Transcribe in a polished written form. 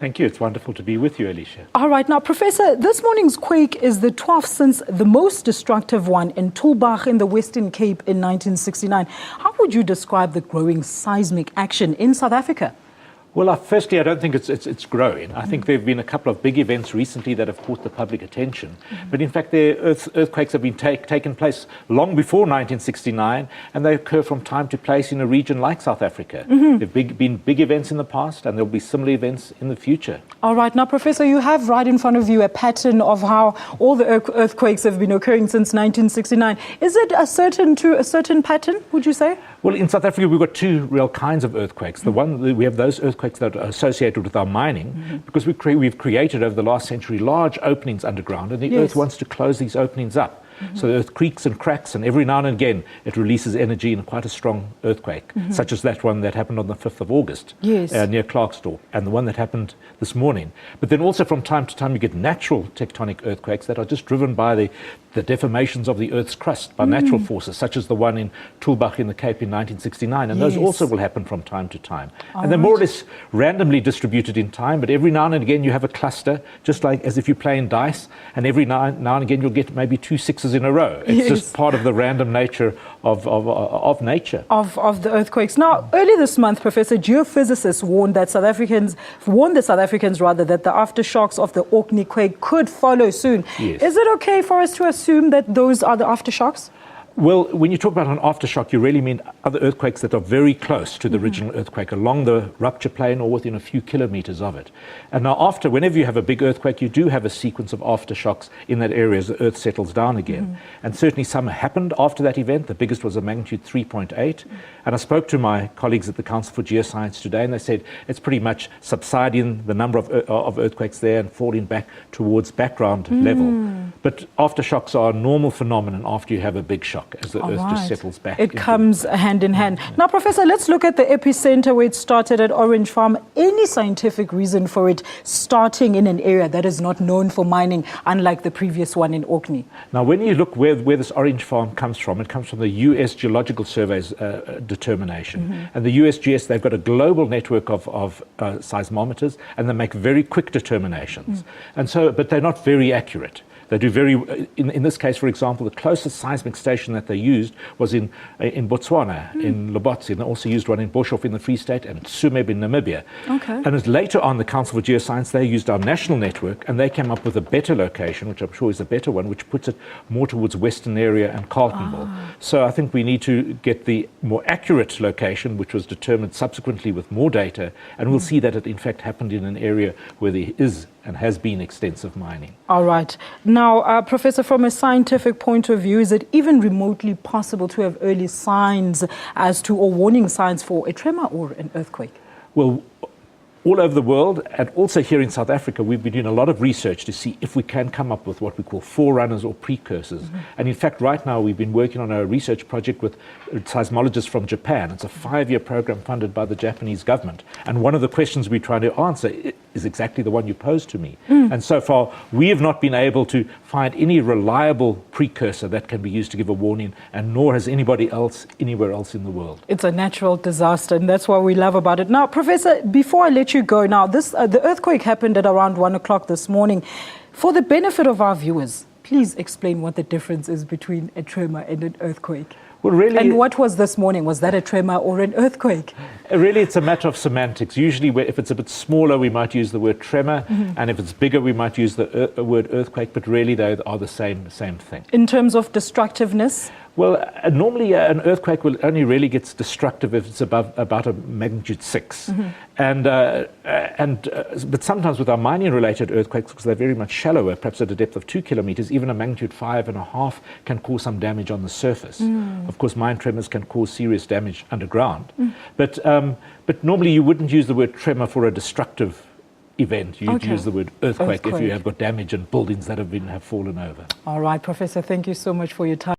Thank you. It's wonderful to be with you, Alicia. All right. Now, Professor, this morning's quake is the 12th since the most destructive one in Tulbagh in the Western Cape in 1969. How would you describe the growing seismic action in South Africa? Well, firstly, I don't think it's growing. I think there have been a couple of big events recently that have caught the public attention. But in fact, earthquakes have been taken place long before 1969, and they occur from time to place in a region like South Africa. There have been big events in the past, and there will be similar events in the future. All right. Now, Professor, you have right in front of you a pattern of how all the earthquakes have been occurring since 1969. Is it a certain pattern, would you say? Well, in South Africa, we've got two real kinds of earthquakes. The one, we have those earthquakes that are associated with our mining, because we've created over the last century large openings underground, and the earth wants to close these openings up. So the earth creaks and cracks, and every now and again it releases energy in quite a strong earthquake, such as that one that happened on the 5th of August near Klerksdorp, and the one that happened this morning. But then also from time to time you get natural tectonic earthquakes that are just driven by the deformations of the Earth's crust by natural forces, such as the one in Tulbagh in the Cape in 1969, and those also will happen from time to time. And they're more or less randomly distributed in time, but every now and again you have a cluster, just like as if you're playing dice, and every now and again you'll get maybe 2 sixes in a row. It's just part of the random nature of nature. Of the earthquakes. Now, early this month, Professor, geophysicists warned the South Africans that the aftershocks of the Orkney quake could follow soon. Is it okay for us to assume that those are the aftershocks? Well, when you talk about an aftershock, you really mean other earthquakes that are very close to the original earthquake, along the rupture plane or within a few kilometers of it. And now whenever you have a big earthquake, you do have a sequence of aftershocks in that area as the earth settles down again. And certainly some happened after that event. The biggest was a magnitude 3.8. And I spoke to my colleagues at the Council for Geoscience today, and they said it's pretty much subsiding, the number of earthquakes there, and falling back towards background level. But aftershocks are a normal phenomenon after you have a big shock, as the earth just settles back. It comes hand in hand. Now, Professor, let's look at the epicenter where it started at Orange Farm. Any scientific reason for it starting in an area that is not known for mining, unlike the previous one in Orkney? Now, when you look where this Orange Farm comes from, it comes from the US Geological Survey's determination. And the USGS, they've got a global network of seismometers, and they make very quick determinations. And so, but they're not very accurate. They do in this case, for example, the closest seismic station that they used was in Botswana, in Lobotsi, and they also used one in Boshof in the Free State and Tsumeb in Namibia. And as later on, the Council for Geoscience, they used our national network, and they came up with a better location, which I'm sure is a better one, which puts it more towards Western area and Carltonville. So I think we need to get the more accurate location, which was determined subsequently with more data, and we'll see that it in fact happened in an area where there is and has been extensive mining. All right. Now, Professor, from a scientific point of view, is it even remotely possible to have early signs or warning signs for a tremor or an earthquake? Well, all over the world, and also here in South Africa, we've been doing a lot of research to see if we can come up with what we call forerunners or precursors. And in fact, right now, we've been working on a research project with seismologists from Japan. It's a 5-year program funded by the Japanese government. And one of the questions we're trying to answer is exactly the one you posed to me. And so far, we have not been able to find any reliable precursor that can be used to give a warning, and nor has anybody else anywhere else in the world. It's a natural disaster, and that's what we love about it. Now, Professor, before I let you go, now, the earthquake happened at around 1 o'clock this morning. For the benefit of our viewers, please explain what the difference is between a tremor and an earthquake. Well, really, and what was this morning? Was that a tremor or an earthquake? Really, it's a matter of semantics. Usually, if it's a bit smaller, we might use the word tremor, and if it's bigger, we might use the word earthquake, but really they are the same thing. In terms of destructiveness? Well, normally an earthquake will only really get destructive if it's about a magnitude 6. But sometimes with our mining-related earthquakes, because they're very much shallower, perhaps at a depth of 2 kilometers, even a magnitude 5.5 can cause some damage on the surface. Of course, mine tremors can cause serious damage underground. But normally you wouldn't use the word tremor for a destructive event. You'd use the word earthquake if you have got damage and buildings that have fallen over. All right, Professor, thank you so much for your time.